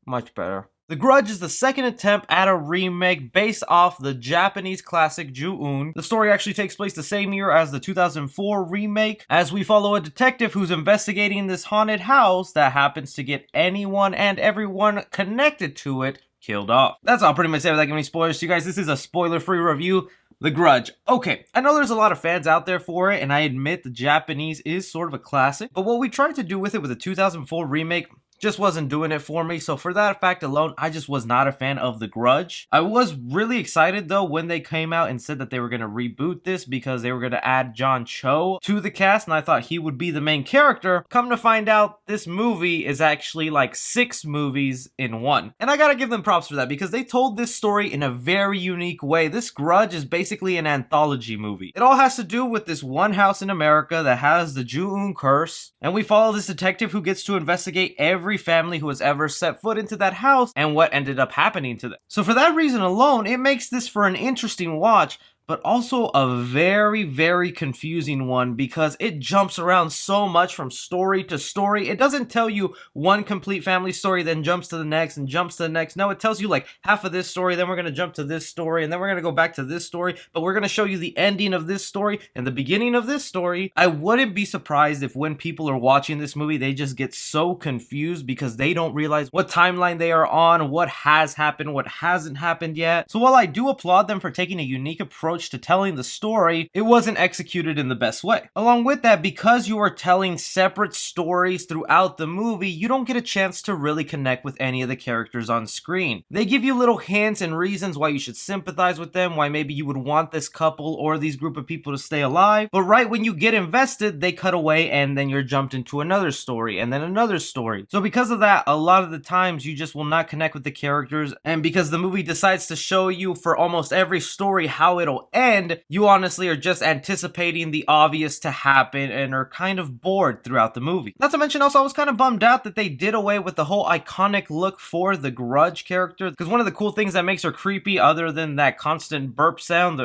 Much better. The Grudge is the second attempt at a remake based off the Japanese classic Ju-un. The story actually takes place the same year as the 2004 remake, as we follow a detective who's investigating this haunted house that happens to get anyone and everyone connected to it killed off. That's all pretty much it without giving any spoilers to you guys. This is a spoiler-free review. The Grudge. Okay, I know there's a lot of fans out there for it, and I admit the Japanese is sort of a classic, but what we tried to do with it with the 2004 remake just wasn't doing it for me. So for that fact alone, I just was not a fan of The Grudge. I was really excited though when they came out and said that they were going to reboot this because they were going to add John Cho to the cast, and I thought he would be the main character. Come to find out, this movie is actually like 6 movies in one. And I gotta give them props for that because they told this story in a very unique way. This Grudge is basically an anthology movie. It all has to do with this one house in America that has the Ju-un curse, and we follow this detective who gets to investigate every family who has ever set foot into that house and what ended up happening to them. So for that reason alone, it makes this for an interesting watch, but also a very, very confusing one because it jumps around so much from story to story. It doesn't tell you one complete family story, then jumps to the next and jumps to the next. No, it tells you like half of this story, then we're going to jump to this story, and then we're going to go back to this story, but we're going to show you the ending of this story and the beginning of this story. I wouldn't be surprised if when people are watching this movie, they just get so confused because they don't realize what timeline they are on, what has happened, what hasn't happened yet. So while I do applaud them for taking a unique approach to telling the story, it wasn't executed in the best way. Along with that, because you are telling separate stories throughout the movie, you don't get a chance to really connect with any of the characters on screen. They give you little hints and reasons why you should sympathize with them, why maybe you would want this couple or these group of people to stay alive, but right when you get invested, they cut away and then you're jumped into another story and then another story. So because of that, a lot of the times you just will not connect with the characters, and because the movie decides to show you for almost every story how it'll end, you honestly are just anticipating the obvious to happen and are kind of bored throughout the movie. Not to mention also I was kind of bummed out that they did away with the whole iconic look for the Grudge character, because one of the cool things that makes her creepy other than that constant burp sound,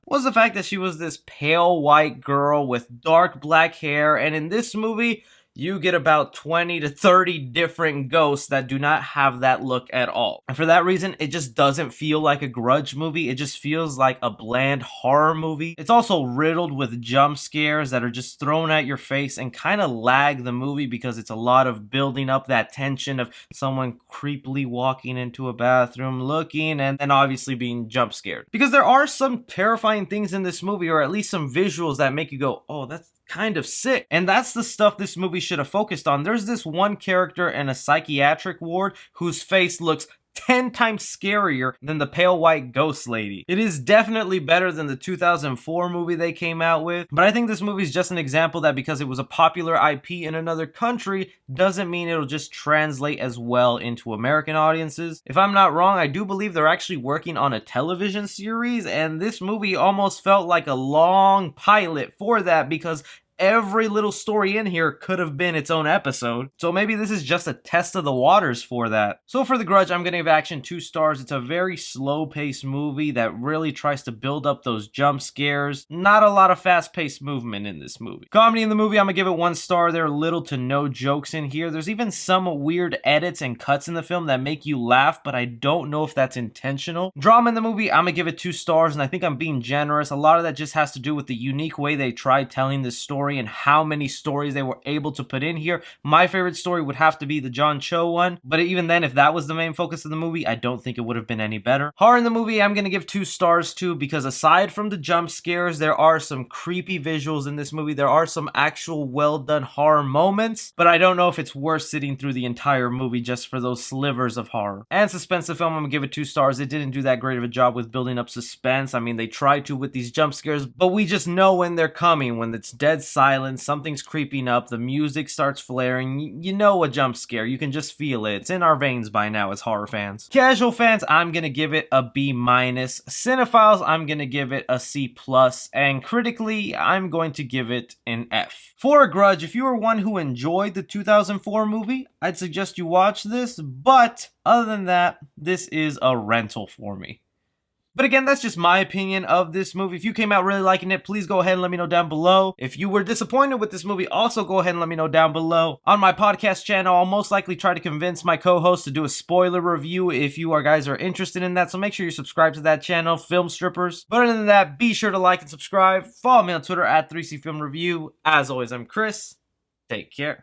was the fact that she was this pale white girl with dark black hair, and in this movie you get about 20 to 30 different ghosts that do not have that look at all. And for that reason, it just doesn't feel like a Grudge movie. It just feels like a bland horror movie. It's also riddled with jump scares that are just thrown at your face and kind of lag the movie because it's a lot of building up that tension of someone creepily walking into a bathroom looking and then obviously being jump scared. Because there are some terrifying things in this movie, or at least some visuals that make you go, oh, that's kind of sick. And that's the stuff this movie should have focused on. There's this one character in a psychiatric ward whose face looks 10 times scarier than the pale white ghost lady. It is definitely better than the 2004 movie they came out with, but I think this movie is just an example that because it was a popular IP in another country doesn't mean it'll just translate as well into American audiences. If I'm not wrong, I do believe they're actually working on a television series, and this movie almost felt like a long pilot for that because every little story in here could have been its own episode. So maybe this is just a test of the waters for that. So for The Grudge, I'm gonna give action 2 stars. It's a very slow-paced movie that really tries to build up those jump scares. Not a lot of fast-paced movement in this movie. Comedy in the movie, I'm gonna give it 1 star. There are little to no jokes in here. There's even some weird edits and cuts in the film that make you laugh, but I don't know if that's intentional. Drama in the movie, I'm gonna give it 2 stars, and I think I'm being generous. A lot of that just has to do with the unique way they tried telling this story and how many stories they were able to put in here. My favorite story would have to be the John Cho one, but even then, if that was the main focus of the movie, I don't think it would have been any better. Horror in the movie, I'm gonna give 2 stars too, because aside from the jump scares, there are some creepy visuals in this movie. There are some actual well done horror moments, but I don't know if it's worth sitting through the entire movie just for those slivers of horror. And suspense the film, I'm gonna give it 2 stars. It didn't do that great of a job with building up suspense. I mean, they tried to with these jump scares, but we just know when they're coming. When it's dead silent, something's creeping up, the music starts flaring, you know a jump scare, you can just feel it. It's in our veins by now as horror fans. Casual fans, I'm gonna give it a B-. Cinephiles, I'm gonna give it a C+, and critically, I'm going to give it an F. For A Grudge, if you are one who enjoyed the 2004 movie, I'd suggest you watch this, but other than that, this is a rental for me. But again, that's just my opinion of this movie. If you came out really liking it, please go ahead and let me know down below. If you were disappointed with this movie, also go ahead and let me know down below. On my podcast channel, I'll most likely try to convince my co-host to do a spoiler review if you guys are interested in that. So make sure you subscribe to that channel, Film Strippers. But other than that, be sure to like and subscribe. Follow me on Twitter at 3C Film Review. As always, I'm Chris. Take care.